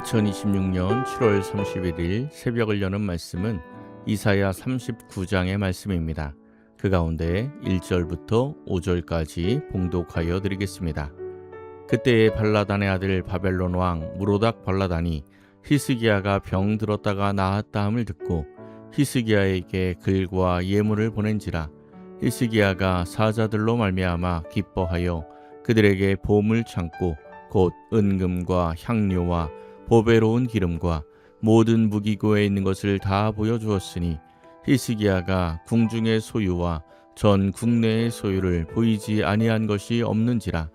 2026년 7월 31일 새벽을 여는 말씀은 이사야 39장의 말씀입니다. 그 가운데 1절부터 5절까지 봉독하여 드리겠습니다. 그때에 발라단의 아들 바벨론 왕 무로닥 발라단이 히스기야가 병 들었다가 나았다 함을 듣고 히스기야에게 글과 예물을 보낸지라. 히스기야가 사자들로 말미암아 기뻐하여 그들에게 보물 창고 곧 은금과 향료와 보배로운 기름과 모든 무기고에 있는 것을 다 보여주었으니 히스기야가 궁중의 소유와 전 국내의 소유를 보이지 아니한 것이 없는지라.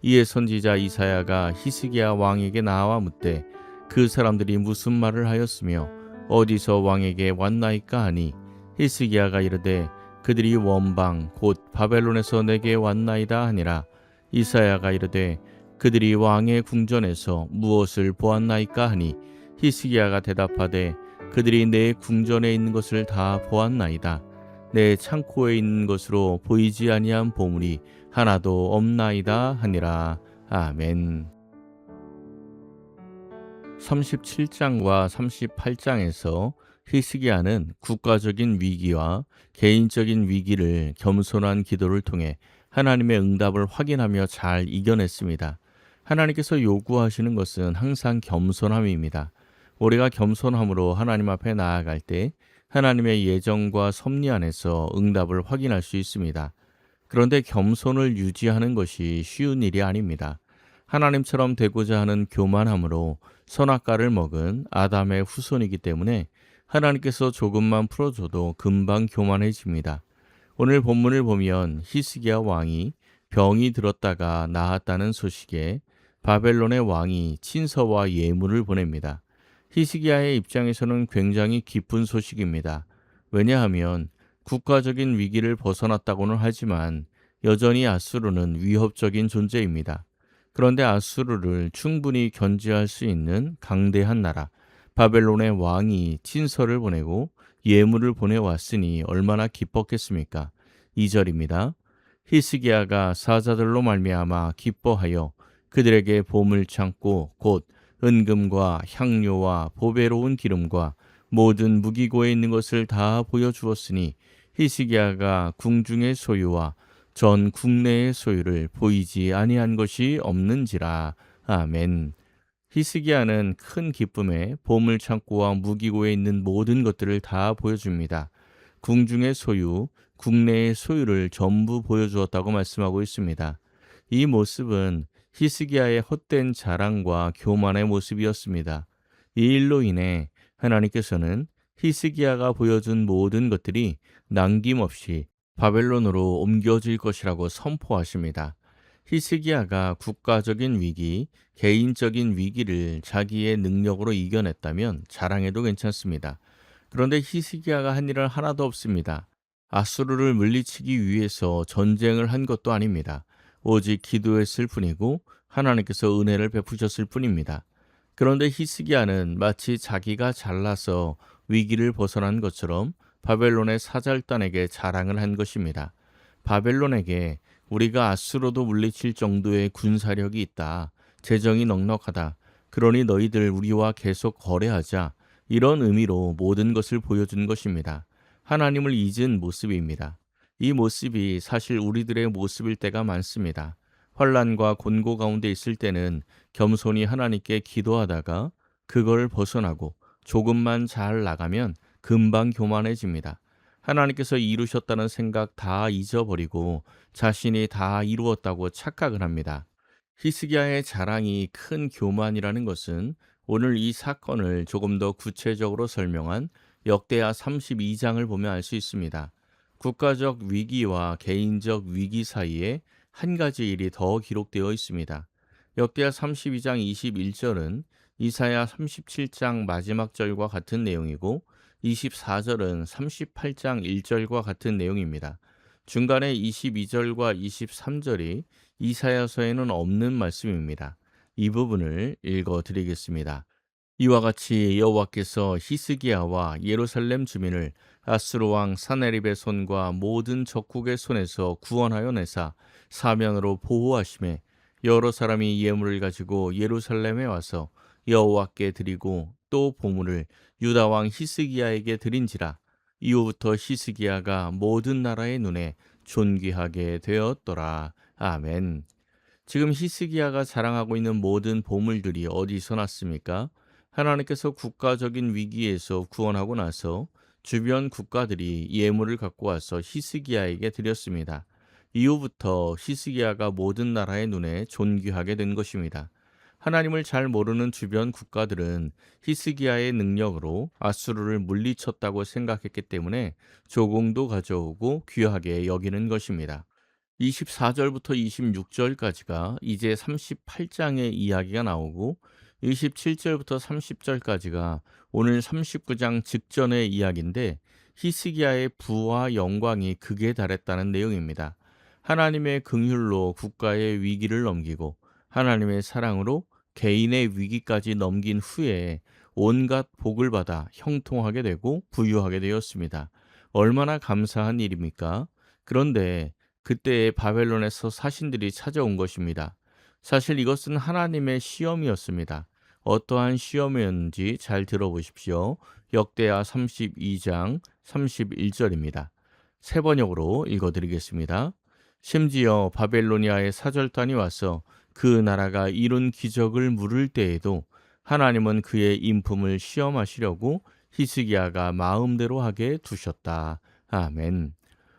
이에 선지자 이사야가 히스기야 왕에게 나와 묻되 그 사람들이 무슨 말을 하였으며 어디서 왕에게 왔나이까 하니 히스기야가 이르되 그들이 원방 곧 바벨론에서 내게 왔나이다 하니라. 이사야가 이르되 그들이 왕의 궁전에서 무엇을 보았나이까 하니 히스기야가 대답하되 그들이 내 궁전에 있는 것을 다 보았나이다. 내 창고에 있는 것으로 보이지 아니한 보물이 하나도 없나이다 하니라. 아멘. 37장과 38장에서 히스기야는 국가적인 위기와 개인적인 위기를 겸손한 기도를 통해 하나님의 응답을 확인하며 잘 이겨냈습니다. 하나님께서 요구하시는 것은 항상 겸손함입니다. 우리가 겸손함으로 하나님 앞에 나아갈 때 하나님의 예정과 섭리 안에서 응답을 확인할 수 있습니다. 그런데 겸손을 유지하는 것이 쉬운 일이 아닙니다. 하나님처럼 되고자 하는 교만함으로 선악과를 먹은 아담의 후손이기 때문에 하나님께서 조금만 풀어줘도 금방 교만해집니다. 오늘 본문을 보면 히스기야 왕이 병이 들었다가 나았다는 소식에 바벨론의 왕이 친서와 예물을 보냅니다. 히스기야의 입장에서는 굉장히 기쁜 소식입니다. 왜냐하면 국가적인 위기를 벗어났다고는 하지만 여전히 아수르는 위협적인 존재입니다. 그런데 아수르를 충분히 견제할 수 있는 강대한 나라 바벨론의 왕이 친서를 보내고 예물을 보내왔으니 얼마나 기뻤겠습니까? 2절입니다. 히스기야가 사자들로 말미암아 기뻐하여 그들에게 보물 창고 곧 은금과 향료와 보배로운 기름과 모든 무기고에 있는 것을 다 보여주었으니 히스기야가 궁중의 소유와 전 국내의 소유를 보이지 아니한 것이 없는지라. 아멘. 히스기야는 큰 기쁨에 보물 창고와 무기고에 있는 모든 것들을 다 보여줍니다. 궁중의 소유, 국내의 소유를 전부 보여주었다고 말씀하고 있습니다. 이 모습은 히스기야의 헛된 자랑과 교만의 모습이었습니다. 이 일로 인해 하나님께서는 히스기야가 보여준 모든 것들이 남김없이 바벨론으로 옮겨질 것이라고 선포하십니다. 히스기야가 국가적인 위기, 개인적인 위기를 자기의 능력으로 이겨냈다면 자랑해도 괜찮습니다. 그런데 히스기야가 한 일은 하나도 없습니다. 아수르를 물리치기 위해서 전쟁을 한 것도 아닙니다. 오직 기도했을 뿐이고 하나님께서 은혜를 베푸셨을 뿐입니다. 그런데 히스기야는 마치 자기가 잘나서 위기를 벗어난 것처럼 바벨론의 사절단에게 자랑을 한 것입니다. 바벨론에게 우리가 아수르도 물리칠 정도의 군사력이 있다. 재정이 넉넉하다. 그러니 너희들 우리와 계속 거래하자. 이런 의미로 모든 것을 보여준 것입니다. 하나님을 잊은 모습입니다. 이 모습이 사실 우리들의 모습일 때가 많습니다. 환난과 곤고 가운데 있을 때는 겸손히 하나님께 기도하다가 그걸 벗어나고 조금만 잘 나가면 금방 교만해집니다. 하나님께서 이루셨다는 생각 다 잊어버리고 자신이 다 이루었다고 착각을 합니다. 히스기야의 자랑이 큰 교만이라는 것은 오늘 이 사건을 조금 더 구체적으로 설명한 역대하 32장을 보면 알 수 있습니다. 국가적 위기와 개인적 위기 사이에 한 가지 일이 더 기록되어 있습니다. 역대하 32장 21절은 이사야 37장 마지막 절과 같은 내용이고 24절은 38장 1절과 같은 내용입니다. 중간에 22절과 23절이 이사야서에는 없는 말씀입니다. 이 부분을 읽어드리겠습니다. 이와 같이 여호와께서 히스기야와 예루살렘 주민을 아수르 왕 사네립의 손과 모든 적국의 손에서 구원하여 내사 사면으로 보호하심에 여러 사람이 예물을 가지고 예루살렘에 와서 여호와께 드리고 또 보물을 유다 왕 히스기야에게 드린지라. 이후부터 히스기야가 모든 나라의 눈에 존귀하게 되었더라. 아멘. 지금 히스기야가 자랑하고 있는 모든 보물들이 어디서 났습니까? 하나님께서 국가적인 위기에서 구원하고 나서 주변 국가들이 예물을 갖고 와서 히스기야에게 드렸습니다. 이후부터 히스기야가 모든 나라의 눈에 존귀하게 된 것입니다. 하나님을 잘 모르는 주변 국가들은 히스기야의 능력으로 아수르를 물리쳤다고 생각했기 때문에 조공도 가져오고 귀하게 여기는 것입니다. 24절부터 26절까지가 이제 38장의 이야기가 나오고 27절부터 30절까지가 오늘 39장 직전의 이야기인데 히스기야의 부와 영광이 극에 달했다는 내용입니다. 하나님의 긍휼로 국가의 위기를 넘기고 하나님의 사랑으로 개인의 위기까지 넘긴 후에 온갖 복을 받아 형통하게 되고 부유하게 되었습니다. 얼마나 감사한 일입니까? 그런데 그때의 바벨론에서 사신들이 찾아온 것입니다. 사실 이것은 하나님의 시험이었습니다. 어떠한 시험이었는지 잘 들어보십시오. 역대하 32장 31절입니다. 세 번역으로 읽어드리겠습니다. 심지어 바벨로니아의 사절단이 와서 그 나라가 이룬 기적을 물을 때에도 하나님은 그의 인품을 시험하시려고 히스기야가 마음대로 하게 두셨다. 아멘.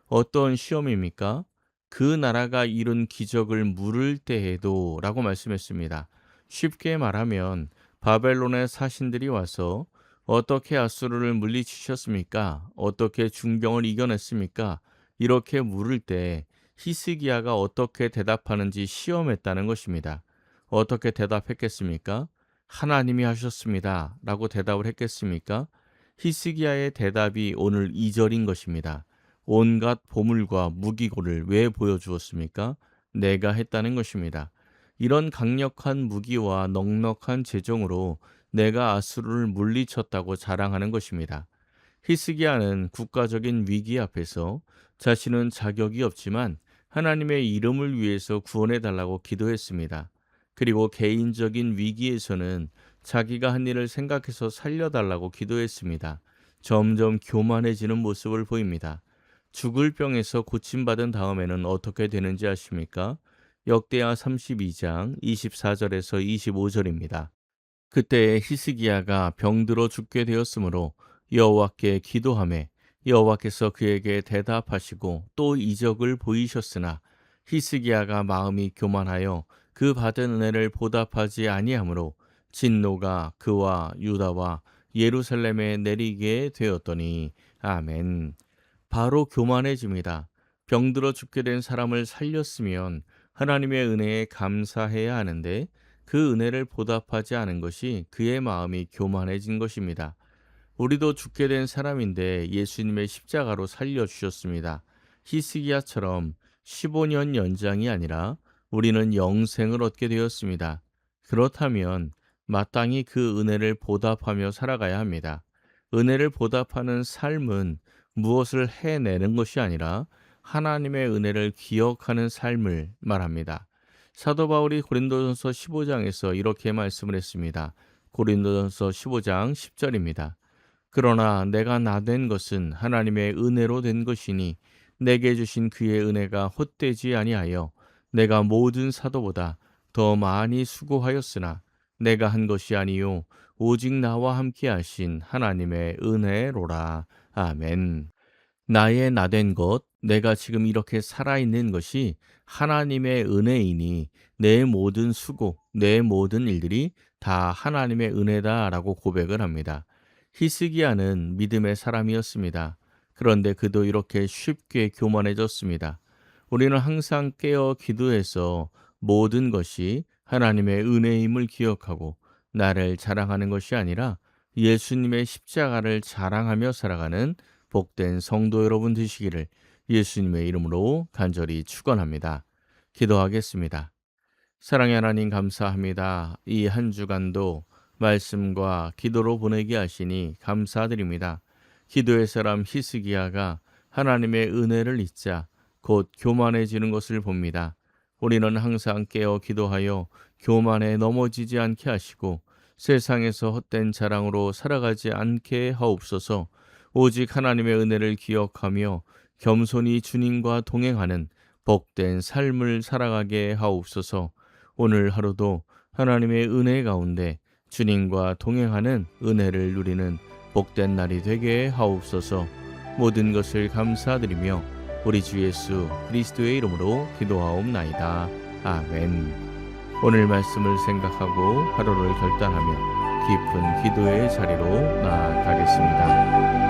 어떤 시험입니까? 그 나라가 이룬 기적을 물을 때에도 라고 말씀했습니다. 쉽게 말하면 바벨론의 사신들이 와서 어떻게 아수르를 물리치셨습니까? 어떻게 중병을 이겨냈습니까? 이렇게 물을 때 히스기야가 어떻게 대답하는지 시험했다는 것입니다. 어떻게 대답했겠습니까? 하나님이 하셨습니다. 라고 대답을 했겠습니까? 히스기야의 대답이 오늘 2절인 것입니다. 온갖 보물과 무기고를 왜 보여주었습니까? 내가 했다는 것입니다. 이런 강력한 무기와 넉넉한 재정으로 내가 아수르를 물리쳤다고 자랑하는 것입니다. 히스기야는 국가적인 위기 앞에서 자신은 자격이 없지만 하나님의 이름을 위해서 구원해 달라고 기도했습니다. 그리고 개인적인 위기에서는 자기가 한 일을 생각해서 살려달라고 기도했습니다. 점점 교만해지는 모습을 보입니다. 죽을 병에서 고침받은 다음에는 어떻게 되는지 아십니까? 역대하 32장 24절에서 25절입니다. 그때에 히스기야가 병들어 죽게 되었으므로 여호와께 기도하매 여호와께서 그에게 대답하시고 또 이적을 보이셨으나 히스기야가 마음이 교만하여 그 받은 은혜를 보답하지 아니하므로 진노가 그와 유다와 예루살렘에 내리게 되었더니 아멘. 바로 교만해집니다. 병들어 죽게 된 사람을 살렸으면 하나님의 은혜에 감사해야 하는데 그 은혜를 보답하지 않은 것이 그의 마음이 교만해진 것입니다. 우리도 죽게 된 사람인데 예수님의 십자가로 살려주셨습니다. 히스기야처럼 15년 연장이 아니라 우리는 영생을 얻게 되었습니다. 그렇다면 마땅히 그 은혜를 보답하며 살아가야 합니다. 은혜를 보답하는 삶은 무엇을 해내는 것이 아니라 하나님의 은혜를 기억하는 삶을 말합니다. 사도 바울이 고린도전서 15장에서 이렇게 말씀을 했습니다. 고린도전서 15장 10절입니다. 그러나 내가 나된 것은 하나님의 은혜로 된 것이니 내게 주신 그의 은혜가 헛되지 아니하여 내가 모든 사도보다 더 많이 수고하였으나 내가 한 것이 아니요 오직 나와 함께 하신 하나님의 은혜로라. 아멘. 나의 나된 것, 내가 지금 이렇게 살아있는 것이 하나님의 은혜이니 내 모든 수고, 내 모든 일들이 다 하나님의 은혜다라고 고백을 합니다. 히스기야는 믿음의 사람이었습니다. 그런데 그도 이렇게 쉽게 교만해졌습니다. 우리는 항상 깨어 기도해서 모든 것이 하나님의 은혜임을 기억하고 나를 자랑하는 것이 아니라 예수님의 십자가를 자랑하며 살아가는 복된 성도 여러분 되시기를 예수님의 이름으로 간절히 축원합니다. 기도하겠습니다. 사랑의 하나님 감사합니다. 이 한 주간도 말씀과 기도로 보내게 하시니 감사드립니다. 기도의 사람 히스기야가 하나님의 은혜를 잊자 곧 교만해지는 것을 봅니다. 우리는 항상 깨어 기도하여 교만에 넘어지지 않게 하시고 세상에서 헛된 자랑으로 살아가지 않게 하옵소서. 오직 하나님의 은혜를 기억하며 겸손히 주님과 동행하는 복된 삶을 살아가게 하옵소서. 오늘 하루도 하나님의 은혜 가운데 주님과 동행하는 은혜를 누리는 복된 날이 되게 하옵소서. 모든 것을 감사드리며 우리 주 예수 그리스도의 이름으로 기도하옵나이다. 아멘. 오늘 말씀을 생각하고 하루를 결단하며 깊은 기도의 자리로 나아가겠습니다.